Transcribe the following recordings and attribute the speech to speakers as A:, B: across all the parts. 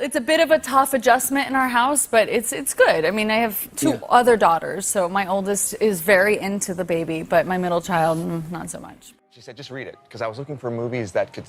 A: It's a bit of a tough adjustment in our house, but it's good. I mean, I have two other daughters, so my oldest is very into the baby, but my middle child, not so much.
B: She said, just read it, because I was looking for movies that could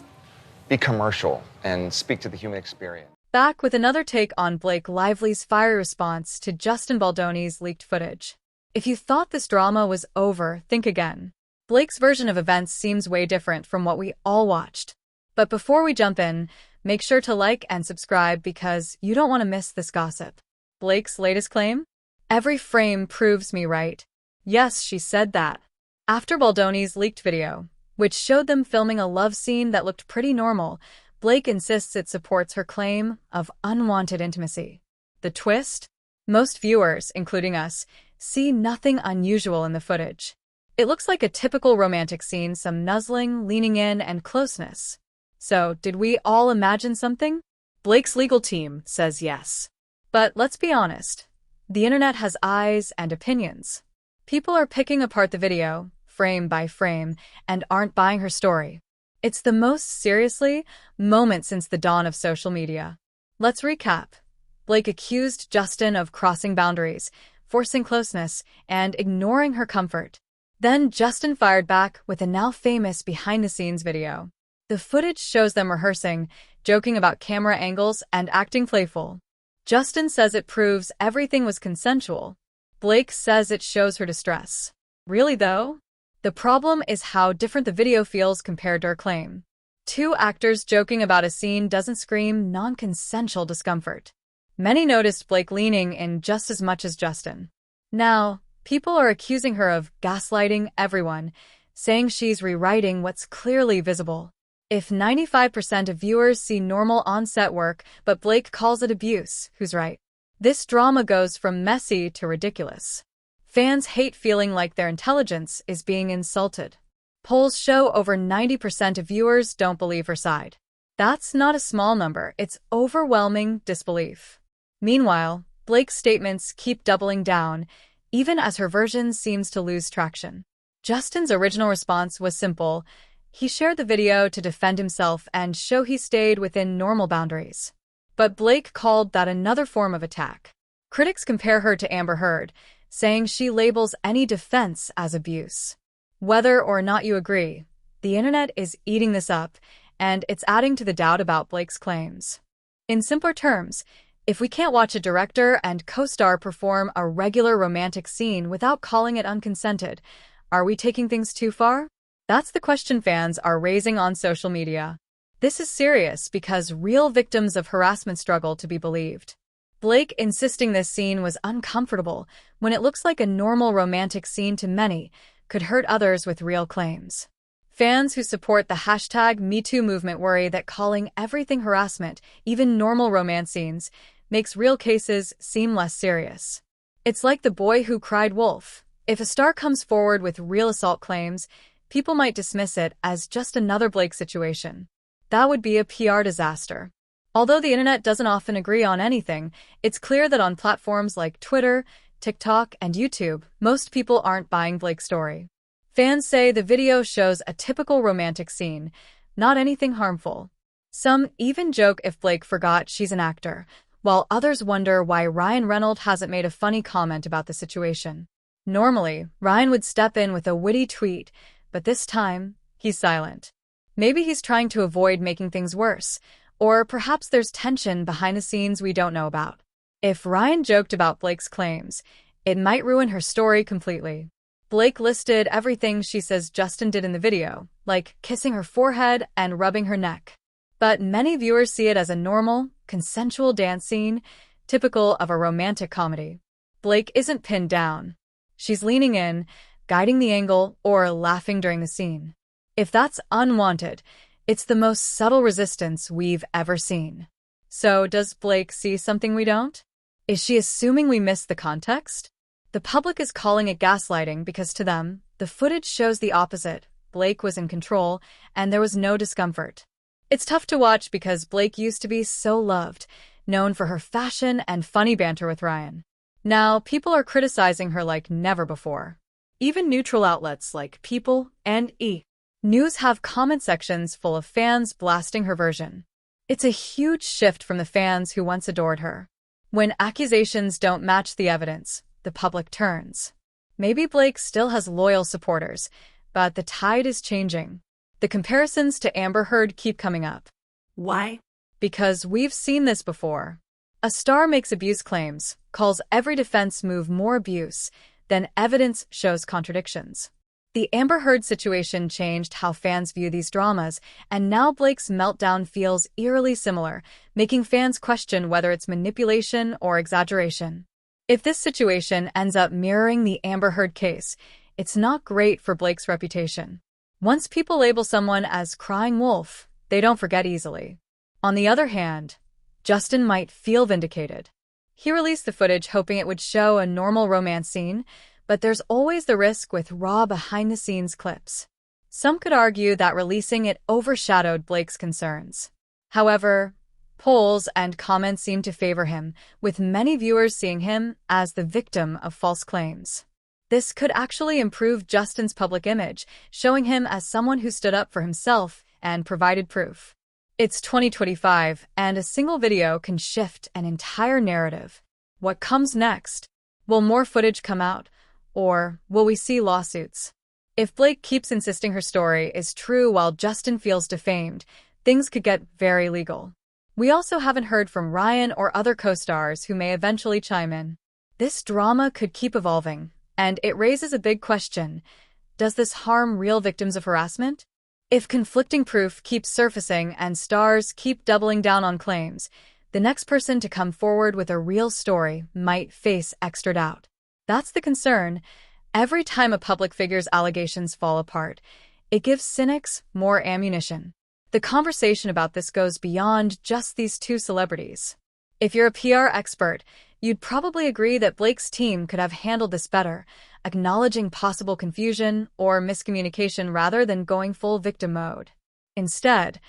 B: be commercial and speak to the human experience.
C: Back with another take on Blake Lively's fiery response to Justin Baldoni's leaked footage. If you thought this drama was over, think again. Blake's version of events seems way different from what we all watched. But before we jump in, make sure to like and subscribe because you don't want to miss this gossip. Blake's latest claim? Every frame proves me right. Yes, she said that. After Baldoni's leaked video, which showed them filming a love scene that looked pretty normal, Blake insists it supports her claim of unwanted intimacy. The twist? Most viewers, including us, see nothing unusual in the footage. It looks like a typical romantic scene, some nuzzling, leaning in, and closeness. So, did we all imagine something? Blake's legal team says yes. But let's be honest. The internet has eyes and opinions. People are picking apart the video, frame by frame, and aren't buying her story. It's the most seriously moment since the dawn of social media. Let's recap. Blake accused Justin of crossing boundaries, forcing closeness, and ignoring her comfort. Then Justin fired back with a now famous behind-the-scenes video. The footage shows them rehearsing, joking about camera angles, and acting playful. Justin says it proves everything was consensual. Blake says it shows her distress. Really, though? The problem is how different the video feels compared to her claim. Two actors joking about a scene doesn't scream non-consensual discomfort. Many noticed Blake leaning in just as much as Justin. Now, people are accusing her of gaslighting everyone, saying she's rewriting what's clearly visible. If 95% of viewers see normal on-set work, but Blake calls it abuse, who's right? This drama goes from messy to ridiculous. Fans hate feeling like their intelligence is being insulted. Polls show over 90% of viewers don't believe her side. That's not a small number, it's overwhelming disbelief. Meanwhile, Blake's statements keep doubling down, even as her version seems to lose traction. Justin's original response was simple. He shared the video to defend himself and show he stayed within normal boundaries. But Blake called that another form of attack. Critics compare her to Amber Heard, saying she labels any defense as abuse. Whether or not you agree, the internet is eating this up, and it's adding to the doubt about Blake's claims. In simpler terms, if we can't watch a director and co-star perform a regular romantic scene without calling it unconsented, are we taking things too far? That's the question fans are raising on social media. This is serious because real victims of harassment struggle to be believed. Blake insisting this scene was uncomfortable when it looks like a normal romantic scene to many could hurt others with real claims. Fans who support the hashtag #MeToo movement worry that calling everything harassment, even normal romance scenes, makes real cases seem less serious. It's like the boy who cried wolf. If a star comes forward with real assault claims, people might dismiss it as just another Blake situation. That would be a PR disaster. Although the internet doesn't often agree on anything, it's clear that on platforms like Twitter, TikTok, and YouTube, most people aren't buying Blake's story. Fans say the video shows a typical romantic scene, not anything harmful. Some even joke if Blake forgot she's an actor, while others wonder why Ryan Reynolds hasn't made a funny comment about the situation. Normally, Ryan would step in with a witty tweet, but this time, he's silent. Maybe he's trying to avoid making things worse, or perhaps there's tension behind the scenes we don't know about. If Ryan joked about Blake's claims, it might ruin her story completely. Blake listed everything she says Justin did in the video, like kissing her forehead and rubbing her neck. But many viewers see it as a normal, consensual dance scene, typical of a romantic comedy. Blake isn't pinned down. She's leaning in, guiding the angle, or laughing during the scene. If that's unwanted, it's the most subtle resistance we've ever seen. So, does Blake see something we don't? Is she assuming we missed the context? The public is calling it gaslighting because to them, the footage shows the opposite. Blake was in control, and there was no discomfort. It's tough to watch because Blake used to be so loved, known for her fashion and funny banter with Ryan. Now, people are criticizing her like never before. Even neutral outlets like People and E! News have comment sections full of fans blasting her version. It's a huge shift from the fans who once adored her. When accusations don't match the evidence, the public turns. Maybe Blake still has loyal supporters, but the tide is changing. The comparisons to Amber Heard keep coming up.
D: Why?
C: Because we've seen this before. A star makes abuse claims, calls every defense move more abuse, then evidence shows contradictions. The Amber Heard situation changed how fans view these dramas, and now Blake's meltdown feels eerily similar, making fans question whether it's manipulation or exaggeration. If this situation ends up mirroring the Amber Heard case, it's not great for Blake's reputation. Once people label someone as crying wolf, they don't forget easily. On the other hand, Justin might feel vindicated. He released the footage hoping it would show a normal romance scene, but there's always the risk with raw behind-the-scenes clips. Some could argue that releasing it overshadowed Blake's concerns. However, polls and comments seem to favor him, with many viewers seeing him as the victim of false claims. This could actually improve Justin's public image, showing him as someone who stood up for himself and provided proof. It's 2025, and a single video can shift an entire narrative. What comes next? Will more footage come out? Or will we see lawsuits? If Blake keeps insisting her story is true while Justin feels defamed, things could get very legal. We also haven't heard from Ryan or other co-stars who may eventually chime in. This drama could keep evolving, and it raises a big question. Does this harm real victims of harassment? If conflicting proof keeps surfacing and stars keep doubling down on claims, the next person to come forward with a real story might face extra doubt. That's the concern. Every time a public figure's allegations fall apart, it gives cynics more ammunition. The conversation about this goes beyond just these two celebrities. If you're a PR expert, you'd probably agree that Blake's team could have handled this better, acknowledging possible confusion or miscommunication rather than going full victim mode. Instead,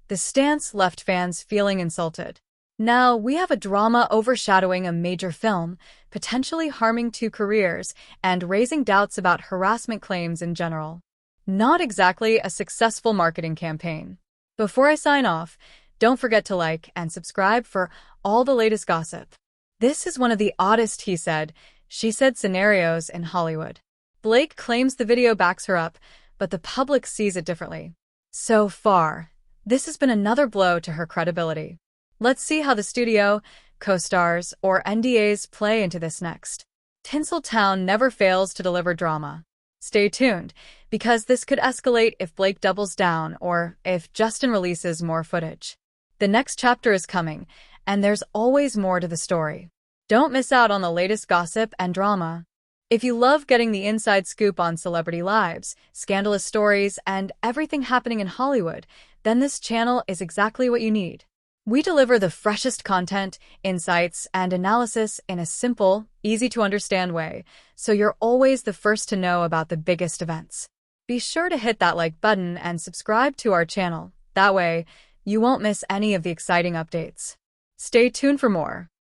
C: the stance left fans feeling insulted. Now, we have a drama overshadowing a major film, potentially harming two careers and raising doubts about harassment claims in general. Not exactly a successful marketing campaign. Before I sign off, don't forget to like and subscribe for all the latest gossip. This is one of the oddest he said, she said scenarios in Hollywood. Blake claims the video backs her up, but the public sees it differently. So far, this has been another blow to her credibility. Let's see how the studio, co-stars, or NDAs play into this next. Tinseltown never fails to deliver drama. Stay tuned, because this could escalate if Blake doubles down or if Justin releases more footage. The next chapter is coming, and there's always more to the story. Don't miss out on the latest gossip and drama. If you love getting the inside scoop on celebrity lives, scandalous stories, and everything happening in Hollywood, then this channel is exactly what you need. We deliver the freshest content, insights, and analysis in a simple, easy-to-understand way, so you're always the first to know about the biggest events. Be sure to hit that like button and subscribe to our channel. That way, you won't miss any of the exciting updates. Stay tuned for more.